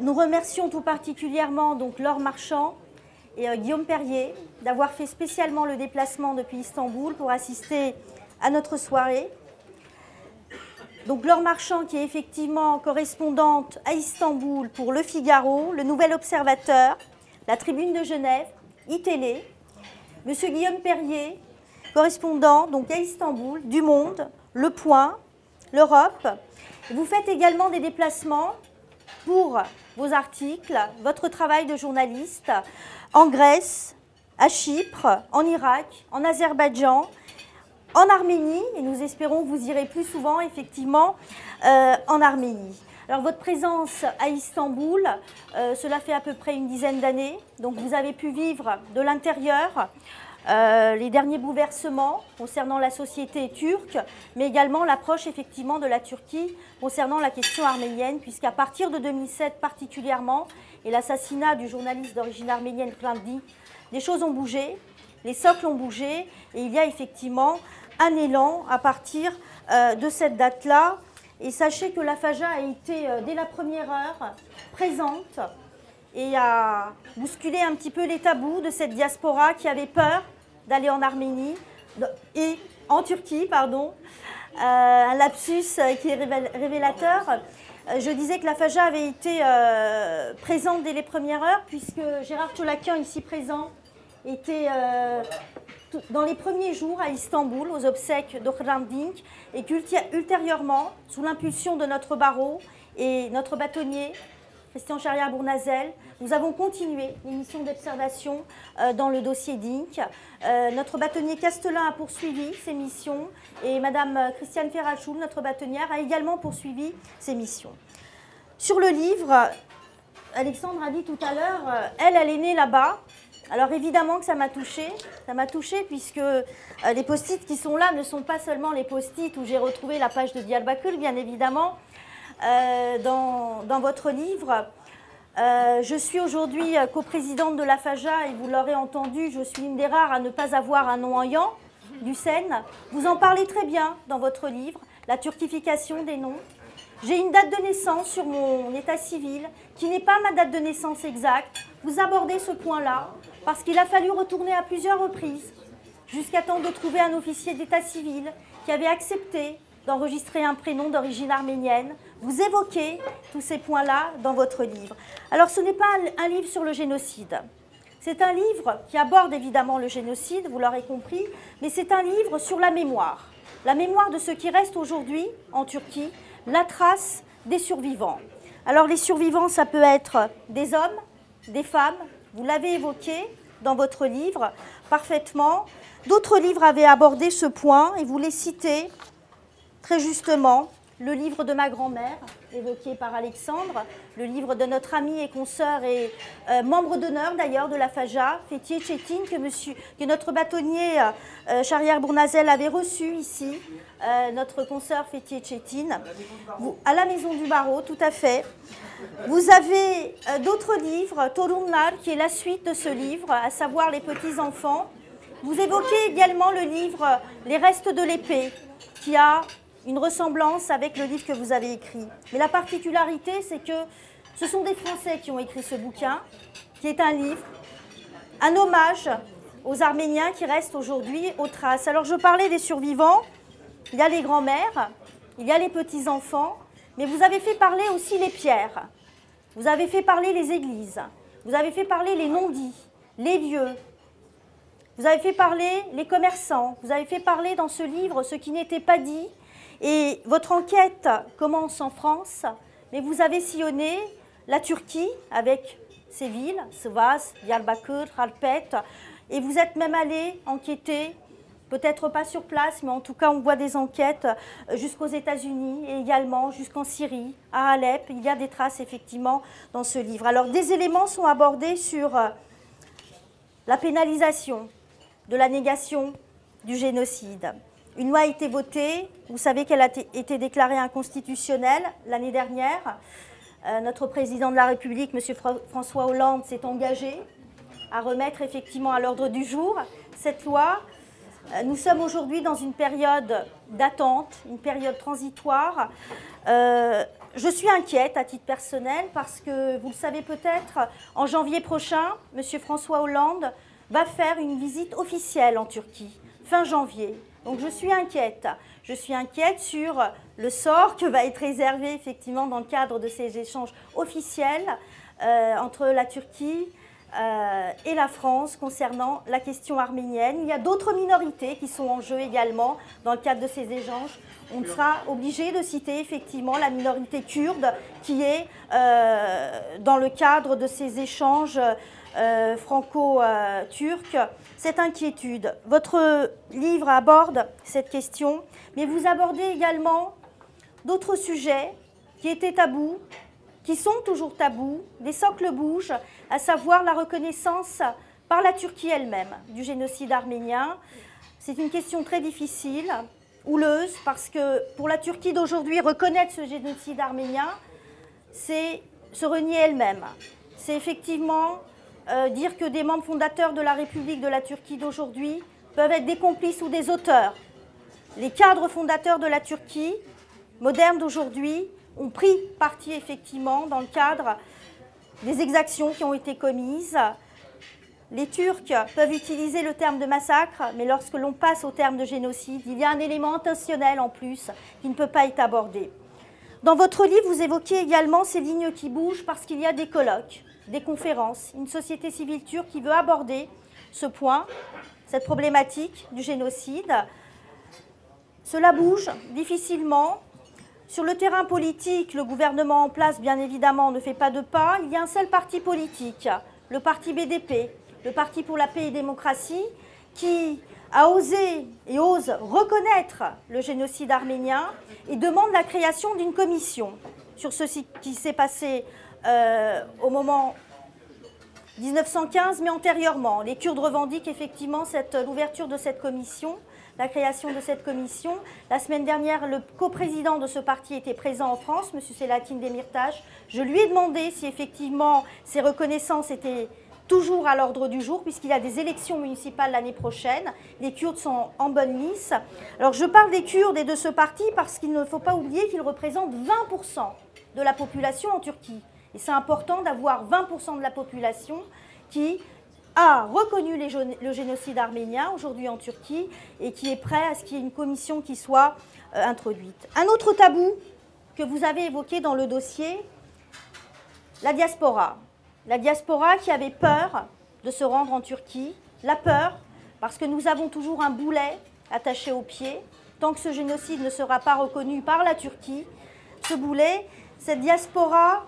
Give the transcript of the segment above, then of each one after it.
Nous remercions tout particulièrement donc Laure Marchand et Guillaume Perrier d'avoir fait spécialement le déplacement depuis Istanbul pour assister à notre soirée. Donc Laure Marchand qui est effectivement correspondante à Istanbul pour Le Figaro, Le Nouvel Observateur, La Tribune de Genève, iTélé. Monsieur Guillaume Perrier, correspondant donc à Istanbul, du Monde, Le Point, l'Europe. Vous faites également des déplacements pour vos articles, votre travail de journaliste en Grèce, à Chypre, en Irak, en Azerbaïdjan, en Arménie, et nous espérons que vous irez plus souvent, effectivement, en Arménie. Alors, votre présence à Istanbul, cela fait à peu près une dizaine d'années, donc vous avez pu vivre de l'intérieur les derniers bouleversements concernant la société turque, mais également l'approche effectivement de la Turquie concernant la question arménienne, puisqu'à partir de 2007 particulièrement, et l'assassinat du journaliste d'origine arménienne Hrant Dink, les choses ont bougé, les socles ont bougé, et il y a effectivement un élan à partir de cette date-là. Et sachez que la FAJA a été, dès la première heure, présente et a bousculé un petit peu les tabous de cette diaspora qui avait peur d'aller en Arménie et en Turquie, pardon. Un lapsus qui est révélateur. Je disais que la FAJA avait été présente dès les premières heures, puisque Gérard Cholakian, ici présent, était dans les premiers jours à Istanbul, aux obsèques de Hrant Dink, et qu'ultérieurement, sous l'impulsion de notre barreau et notre bâtonnier, Christian Charrière-Bournazel, nous avons continué l'émission d'observation dans le dossier Dink. Notre bâtonnier Castelin a poursuivi ses missions et Madame Christiane Ferrachoul, notre bâtonnière, a également poursuivi ses missions. Sur le livre, Alexandre a dit tout à l'heure, elle est née là-bas. Alors évidemment que ça m'a touchée puisque les post-it qui sont là ne sont pas seulement les post-it où j'ai retrouvé la page de Diyarbakır, bien évidemment, dans votre livre. Je suis aujourd'hui coprésidente de la FAJA et vous l'aurez entendu, je suis une des rares à ne pas avoir un nom en yan, du Seine. Vous en parlez très bien dans votre livre, la turquification des noms. J'ai une date de naissance sur mon état civil qui n'est pas ma date de naissance exacte. Vous abordez ce point-là parce qu'il a fallu retourner à plusieurs reprises jusqu'à temps de trouver un officier d'état civil qui avait accepté d'enregistrer un prénom d'origine arménienne. Vous évoquez tous ces points-là dans votre livre. Alors ce n'est pas un livre sur le génocide. C'est un livre qui aborde évidemment le génocide, vous l'aurez compris, mais c'est un livre sur la mémoire de ce qui reste aujourd'hui en Turquie, la trace des survivants. Alors les survivants, ça peut être des hommes, des femmes, vous l'avez évoqué dans votre livre parfaitement. D'autres livres avaient abordé ce point et vous les citez très justement. Le livre de ma grand-mère, évoqué par Alexandre, le livre de notre ami et consoeur et membre d'honneur d'ailleurs de la FAJA, Fethiye Çetin, que notre bâtonnier Charrière-Bournazel avait reçu ici, notre consoeur Fethiye Çetin, à la Maison du Barreau, tout à fait. Vous avez d'autres livres, Torunlar, qui est la suite de ce livre, à savoir Les petits-enfants. Vous évoquez également le livre Les restes de l'épée, qui a une ressemblance avec le livre que vous avez écrit. Mais la particularité, c'est que ce sont des Français qui ont écrit ce bouquin, qui est un livre, un hommage aux Arméniens qui restent aujourd'hui aux traces. Alors je parlais des survivants, il y a les grands-mères, il y a les petits-enfants, mais vous avez fait parler aussi les pierres, vous avez fait parler les églises, vous avez fait parler les non-dits, les lieux, vous avez fait parler les commerçants, vous avez fait parler dans ce livre ce qui n'était pas dit. Et votre enquête commence en France, mais vous avez sillonné la Turquie avec ses villes, Sivas, Diyarbakır, Halpet, et vous êtes même allé enquêter, peut-être pas sur place, mais en tout cas on voit des enquêtes jusqu'aux États-Unis et également jusqu'en Syrie, à Alep. Il y a des traces effectivement dans ce livre. Alors des éléments sont abordés sur la pénalisation de la négation du génocide. Une loi a été votée, vous savez qu'elle a été déclarée inconstitutionnelle l'année dernière. Notre président de la République, M. François Hollande, s'est engagé à remettre effectivement à l'ordre du jour cette loi. Nous sommes aujourd'hui dans une période d'attente, une période transitoire. Je suis inquiète à titre personnel parce que, vous le savez peut-être, en janvier prochain, M. François Hollande va faire une visite officielle en Turquie, fin janvier. Donc je suis inquiète. Je suis inquiète sur le sort que va être réservé effectivement dans le cadre de ces échanges officiels entre la Turquie et la France concernant la question arménienne. Il y a d'autres minorités qui sont en jeu également dans le cadre de ces échanges. On sera obligé de citer effectivement la minorité kurde qui est dans le cadre de ces échanges franco-turcs. Cette inquiétude. Votre livre aborde cette question, mais vous abordez également d'autres sujets qui étaient tabous, qui sont toujours tabous, des socles bougent, à savoir la reconnaissance par la Turquie elle-même du génocide arménien. C'est une question très difficile, houleuse, parce que pour la Turquie d'aujourd'hui, reconnaître ce génocide arménien, c'est se renier elle-même. C'est effectivement dire que des membres fondateurs de la République de la Turquie d'aujourd'hui peuvent être des complices ou des auteurs. Les cadres fondateurs de la Turquie moderne d'aujourd'hui ont pris parti effectivement dans le cadre des exactions qui ont été commises. Les Turcs peuvent utiliser le terme de massacre, mais lorsque l'on passe au terme de génocide, il y a un élément intentionnel en plus qui ne peut pas être abordé. Dans votre livre, vous évoquez également ces lignes qui bougent parce qu'il y a des colloques, des conférences, une société civile turque qui veut aborder ce point, cette problématique du génocide. Cela bouge difficilement. Sur le terrain politique, le gouvernement en place, bien évidemment, ne fait pas de pas. Il y a un seul parti politique, le parti BDP, le Parti pour la paix et démocratie, qui a osé et ose reconnaître le génocide arménien et demande la création d'une commission sur ce qui s'est passé au moment 1915, mais antérieurement. Les Kurdes revendiquent effectivement l'ouverture de cette commission, la création de cette commission. La semaine dernière, le coprésident de ce parti était présent en France, M. Selahattin Demirtas. Je lui ai demandé si effectivement ces reconnaissances étaient toujours à l'ordre du jour, puisqu'il y a des élections municipales l'année prochaine. Les Kurdes sont en bonne lice. Alors je parle des Kurdes et de ce parti parce qu'il ne faut pas oublier qu'ils représentent 20% de la population en Turquie. Et c'est important d'avoir 20% de la population qui a reconnu le génocide arménien aujourd'hui en Turquie et qui est prêt à ce qu'il y ait une commission qui soit introduite. Un autre tabou que vous avez évoqué dans le dossier, la diaspora. La diaspora qui avait peur de se rendre en Turquie, la peur parce que nous avons toujours un boulet attaché au pied. Tant que ce génocide ne sera pas reconnu par la Turquie, ce boulet, cette diaspora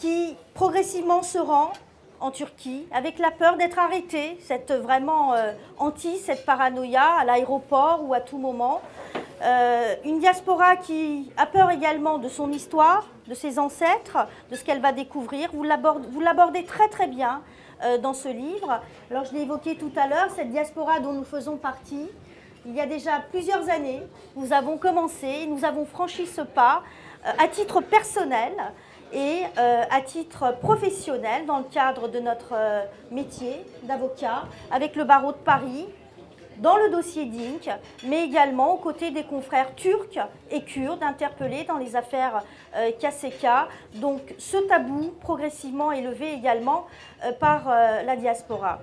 qui progressivement se rend en Turquie, avec la peur d'être arrêté, cette vraiment cette paranoïa à l'aéroport ou à tout moment. Une diaspora qui a peur également de son histoire, de ses ancêtres, de ce qu'elle va découvrir. Vous l'abordez très très bien dans ce livre. Alors je l'ai évoqué tout à l'heure, cette diaspora dont nous faisons partie. Il y a déjà plusieurs années, nous avons commencé, nous avons franchi ce pas à titre personnel et à titre professionnel dans le cadre de notre métier d'avocat avec le barreau de Paris, dans le dossier Dink, mais également aux côtés des confrères turcs et kurdes interpellés dans les affaires KCK. Donc ce tabou progressivement est levé également par la diaspora.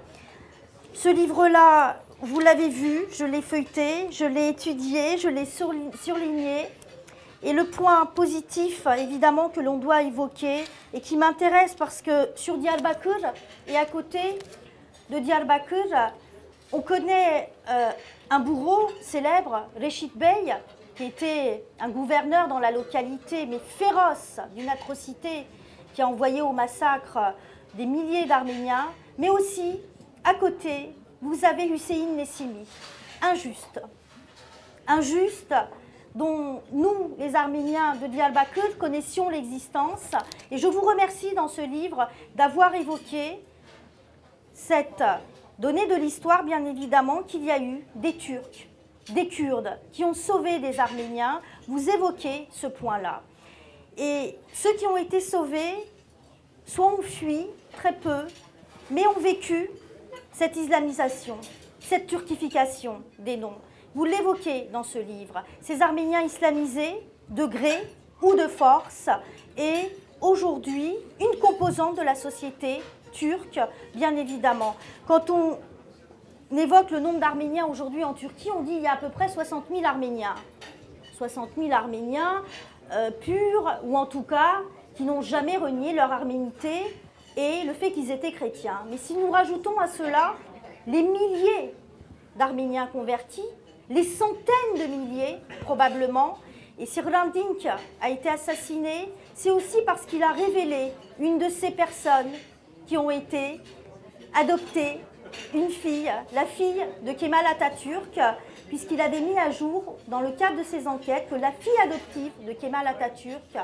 Ce livre-là, vous l'avez vu, je l'ai feuilleté, je l'ai étudié, je l'ai surligné. Et le point positif, évidemment, que l'on doit évoquer et qui m'intéresse parce que sur Diyarbakır et à côté de Diyarbakır, on connaît un bourreau célèbre, Reşit Bey, qui était un gouverneur dans la localité, mais féroce, d'une atrocité, qui a envoyé au massacre des milliers d'Arméniens. Mais aussi, à côté, vous avez Hüseyin Nesimi, injuste. Injuste, dont nous, les Arméniens de Diyarbakır, connaissions l'existence. Et je vous remercie dans ce livre d'avoir évoqué cette donnée de l'histoire, bien évidemment, qu'il y a eu des Turcs, des Kurdes qui ont sauvé des Arméniens. Vous évoquez ce point-là. Et ceux qui ont été sauvés, soit ont fui, très peu, mais ont vécu cette islamisation, cette turquification des noms. Vous l'évoquez dans ce livre, ces Arméniens islamisés de gré ou de force et aujourd'hui une composante de la société turque, bien évidemment. Quand on évoque le nombre d'Arméniens aujourd'hui en Turquie, on dit qu'il y a à peu près 60 000 Arméniens. 60 000 Arméniens purs, ou en tout cas qui n'ont jamais renié leur arménité et le fait qu'ils étaient chrétiens. Mais si nous rajoutons à cela les milliers d'Arméniens convertis, les centaines de milliers probablement, et si Hrant Dink a été assassiné, c'est aussi parce qu'il a révélé une de ces personnes qui ont été adoptées, une fille, la fille de Kemal Atatürk, puisqu'il avait mis à jour, dans le cadre de ses enquêtes, que la fille adoptive de Kemal Atatürk,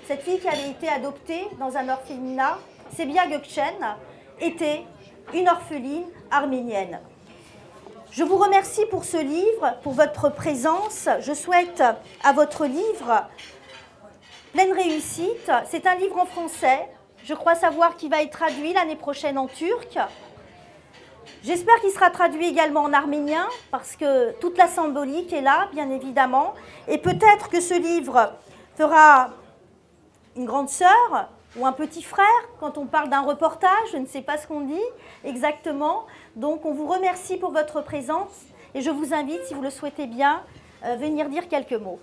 cette fille qui avait été adoptée dans un orphelinat, Sabiha Gökçen, était une orpheline arménienne. Je vous remercie pour ce livre, pour votre présence. Je souhaite à votre livre pleine réussite. C'est un livre en français. Je crois savoir qu'il va être traduit l'année prochaine en turc. J'espère qu'il sera traduit également en arménien, parce que toute la symbolique est là, bien évidemment. Et peut-être que ce livre fera une grande sœur ou un petit frère quand on parle d'un reportage, je ne sais pas ce qu'on dit exactement. Donc on vous remercie pour votre présence et je vous invite, si vous le souhaitez bien, venir dire quelques mots.